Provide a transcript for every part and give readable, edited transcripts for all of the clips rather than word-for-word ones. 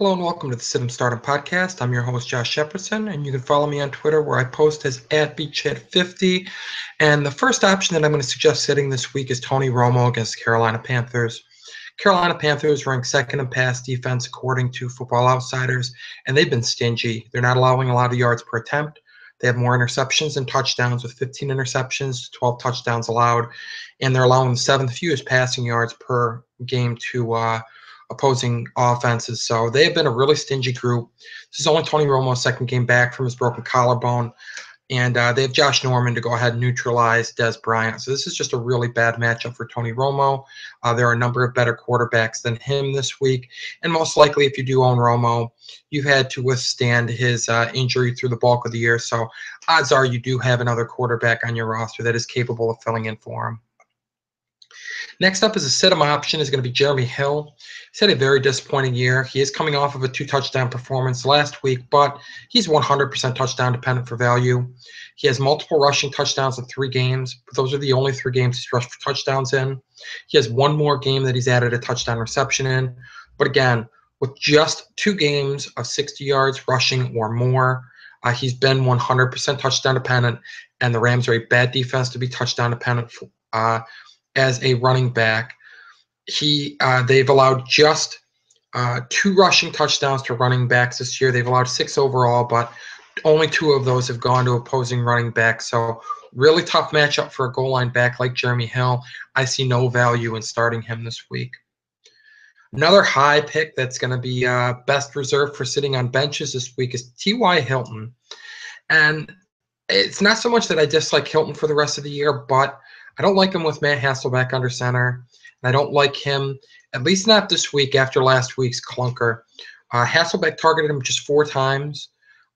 Hello and welcome to the Sit 'em Start 'em podcast. I'm your host, Josh Shepardson, and you can follow me on Twitter where I post as @BChat50. And the first option that I'm going to suggest sitting this week is Tony Romo against the Carolina Panthers. Carolina Panthers rank second in pass defense according to Football Outsiders, and they've been stingy. They're not allowing a lot of yards per attempt. They have more interceptions than touchdowns, with 15 interceptions, 12 touchdowns allowed, and they're allowing the seventh fewest passing yards per game to opposing offenses. So they have been a really stingy group. This is only Tony Romo's second game back from his broken collarbone. And they have Josh Norman to go ahead and neutralize Des Bryant. So this is just a really bad matchup for Tony Romo. There are a number of better quarterbacks than him this week. And most likely, if you do own Romo, you've had to withstand his injury through the bulk of the year. So odds are you do have another quarterback on your roster that is capable of filling in for him. Next up is a sit-em option is going to be Jeremy Hill. He's had a very disappointing year. He is coming off of a 2-touchdown performance last week, but he's 100% touchdown dependent for value. He has multiple rushing touchdowns in 3 games, but those are the only 3 games he's rushed for touchdowns in. He has one more game that he's added a touchdown reception in. But again, with just 2 games of 60 yards rushing or more, he's been 100% touchdown dependent, and the Rams are a bad defense to be touchdown dependent as a running back. They've allowed just 2 rushing touchdowns to running backs this year. They've allowed 6 overall, but only 2 of those have gone to opposing running backs. So really tough matchup for a goal line back like Jeremy Hill. I see no value in starting him this week. Another high pick that's going to be best reserved for sitting on benches this week is T.Y. Hilton. And it's not so much that I dislike Hilton for the rest of the year, but I don't like him with Matt Hasselbeck under center. And I don't like him, at least not this week after last week's clunker. Hasselbeck targeted him just 4 times.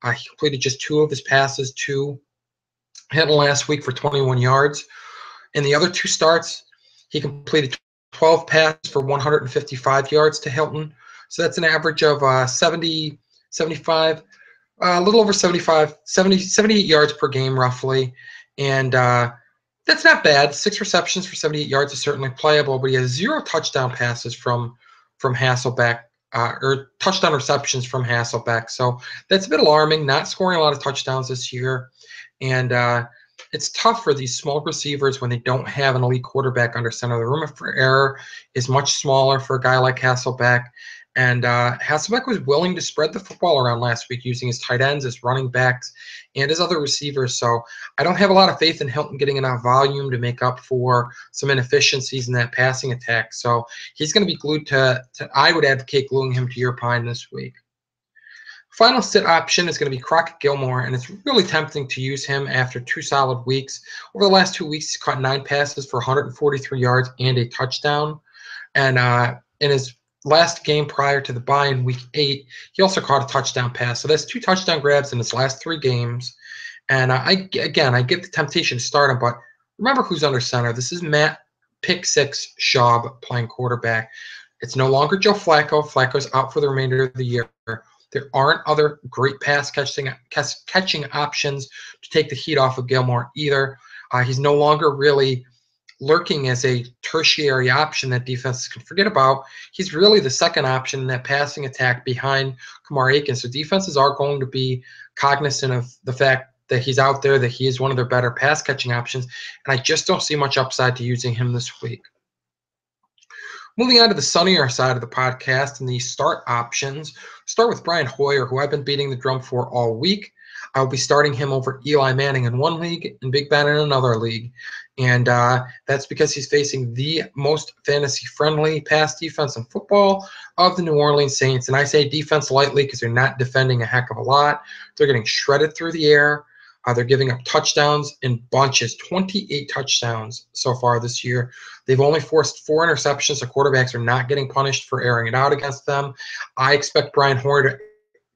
He completed just 2 of his passes to Hilton last week for 21 yards. In the other 2 starts, he completed 12 passes for 155 yards to Hilton. So that's an average of 75, a little over 78 yards per game roughly. And that's not bad. 6 receptions for 78 yards is certainly playable, but he has 0 touchdown passes from Hasselbeck, or touchdown receptions from Hasselbeck. So that's a bit alarming, not scoring a lot of touchdowns this year. And it's tough for these small receivers when they don't have an elite quarterback under center. The room for error is much smaller for a guy like Hasselbeck. And Hasselbeck was willing to spread the football around last week using his tight ends, his running backs, and his other receivers. So I don't have a lot of faith in Hilton getting enough volume to make up for some inefficiencies in that passing attack. So he's going to be glued to I would advocate gluing him to your pine this week. Final sit option is going to be Crockett Gillmore, and it's really tempting to use him after 2 solid weeks. Over the last 2 weeks, he's caught 9 passes for 143 yards and a touchdown. And in his last game prior to the bye in week 8, he also caught a touchdown pass. So that's 2 touchdown grabs in his last 3 games. And I get the temptation to start him, but remember who's under center. This is Matt Pick 6 Schaub playing quarterback. It's no longer Joe Flacco. Flacco's out for the remainder of the year. There aren't other great pass catching options to take the heat off of Gillmore either. He's no longer really lurking as a tertiary option that defenses can forget about. He's really the second option in that passing attack behind Kamar Aiken. So defenses are going to be cognizant of the fact that he's out there, that he is one of their better pass catching options. And I just don't see much upside to using him this week. Moving on to the sunnier side of the podcast and the start options, start with Brian Hoyer, who I've been beating the drum for all week. I'll be starting him over Eli Manning in one league and Big Ben in another league. And that's because he's facing the most fantasy-friendly pass defense in football of the New Orleans Saints. And I say defense lightly because they're not defending a heck of a lot. They're getting shredded through the air. They're giving up touchdowns in bunches, 28 touchdowns so far this year. They've only forced 4 interceptions. The quarterbacks are not getting punished for airing it out against them. I expect Brian Hoyer to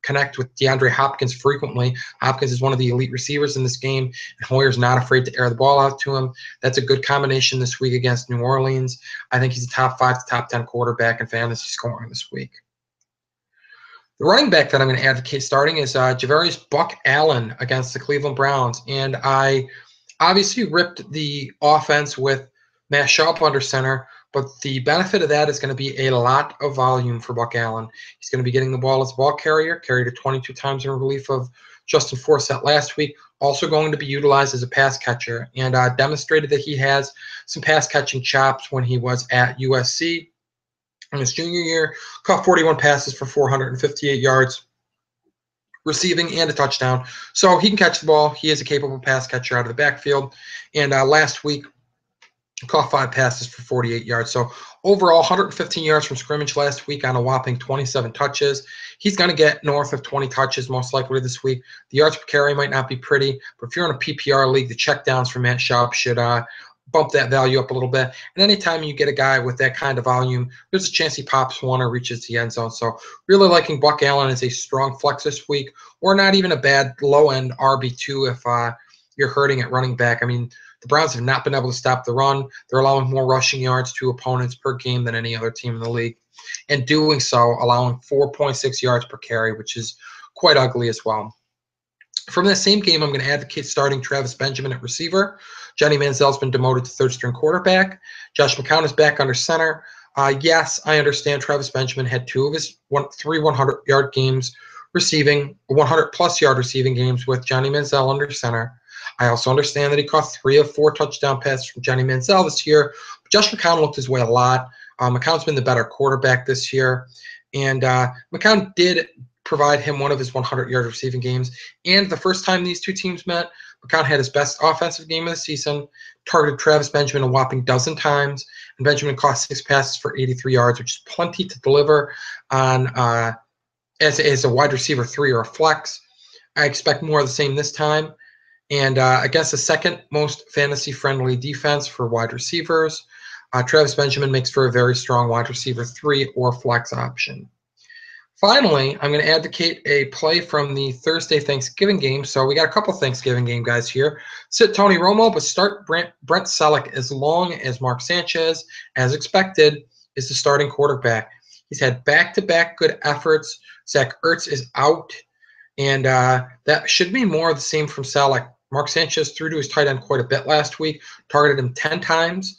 connect with DeAndre Hopkins frequently. Hopkins is one of the elite receivers in this game, and Hoyer's not afraid to air the ball out to him. That's a good combination this week against New Orleans. I think he's a top 5 to top 10 quarterback in fantasy scoring this week. The running back that I'm going to advocate starting is Javarius Buck Allen against the Cleveland Browns. And I obviously ripped the offense with Matt Schaub under center, But the benefit of that is going to be a lot of volume for Buck Allen. He's going to be getting the ball as a ball carrier, carried it 22 times in relief of Justin Forsett last week. Also going to be utilized as a pass catcher, and demonstrated that he has some pass catching chops when he was at USC. In his junior year, caught 41 passes for 458 yards receiving and a touchdown. So he can catch the ball. He is a capable pass catcher out of the backfield. And last week, caught 5 passes for 48 yards. So overall, 115 yards from scrimmage last week on a whopping 27 touches. He's going to get north of 20 touches most likely this week. The yards per carry might not be pretty, but if you're in a PPR league, the checkdowns from Matt Schaub should bump that value up a little bit. And anytime you get a guy with that kind of volume, there's a chance he pops one or reaches the end zone. So really liking Buck Allen as a strong flex this week, or not even a bad low-end RB2 if you're hurting at running back. I mean, the Browns have not been able to stop the run. They're allowing more rushing yards to opponents per game than any other team in the league. And doing so, allowing 4.6 yards per carry, which is quite ugly as well. From that same game, I'm going to advocate starting Travis Benjamin at receiver. Johnny Manziel's been demoted to third-string quarterback. Josh McCown is back under center. Yes, I understand Travis Benjamin had 2 of his 3 100-yard games receiving, 100-plus yard receiving games with Johnny Manziel under center. I also understand that he caught 3 of 4 touchdown passes from Johnny Manziel this year. But Josh McCown looked his way a lot. McCown's been the better quarterback this year. And McCown did provide him one of his 100-yard receiving games. And the first time these two teams met, McCown had his best offensive game of the season, targeted Travis Benjamin a whopping dozen times, and Benjamin caught 6 passes for 83 yards, which is plenty to deliver on as a wide receiver 3 or a flex. I expect more of the same this time. And against the second most fantasy-friendly defense for wide receivers, Travis Benjamin makes for a very strong wide receiver 3 or flex option. Finally, I'm going to advocate a play from the Thursday Thanksgiving game. So we got a couple Thanksgiving game guys here. Sit Tony Romo, but start Brent Celek as long as Mark Sanchez, as expected, is the starting quarterback. He's had back-to-back good efforts. Zach Ertz is out, and that should be more of the same from Celek. Mark Sanchez threw to his tight end quite a bit last week, targeted him 10 times.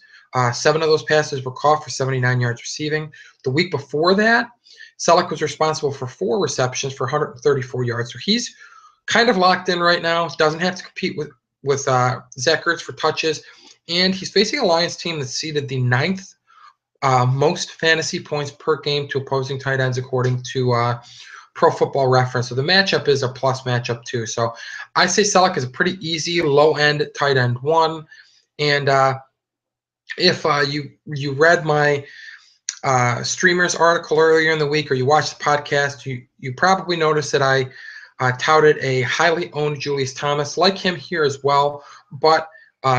7 of those passes were caught for 79 yards receiving. The week before that, Celek was responsible for 4 receptions for 134 yards. So he's kind of locked in right now. Doesn't have to compete with Zach Ertz for touches. And he's facing a Lions team that's seeded the 9th most fantasy points per game to opposing tight ends, according to Pro Football Reference. So the matchup is a plus matchup too. So I say Celek is a pretty easy low-end tight end 1. And if you read my streamers article earlier in the week, or you watched the podcast, you probably noticed that I touted a highly owned Julius Thomas, like him here as well. But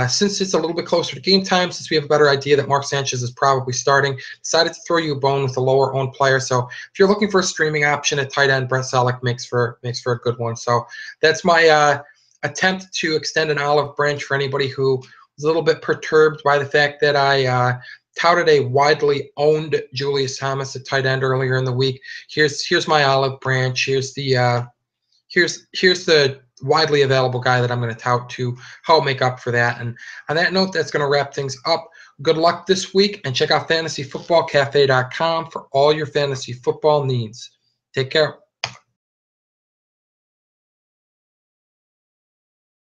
since it's a little bit closer to game time, since we have a better idea that Mark Sanchez is probably starting, decided to throw you a bone with a lower owned player. So if you're looking for a streaming option at tight end, Brent Celek makes for a good one. So that's my attempt to extend an olive branch for anybody who was a little bit perturbed by the fact that I touted a widely owned Julius Thomas at tight end earlier in the week. Here's my olive branch. Here's the widely available guy that I'm going to tout to help make up for that. And on that note, that's going to wrap things up. Good luck this week, and check out fantasyfootballcafe.com for all your fantasy football needs. Take care.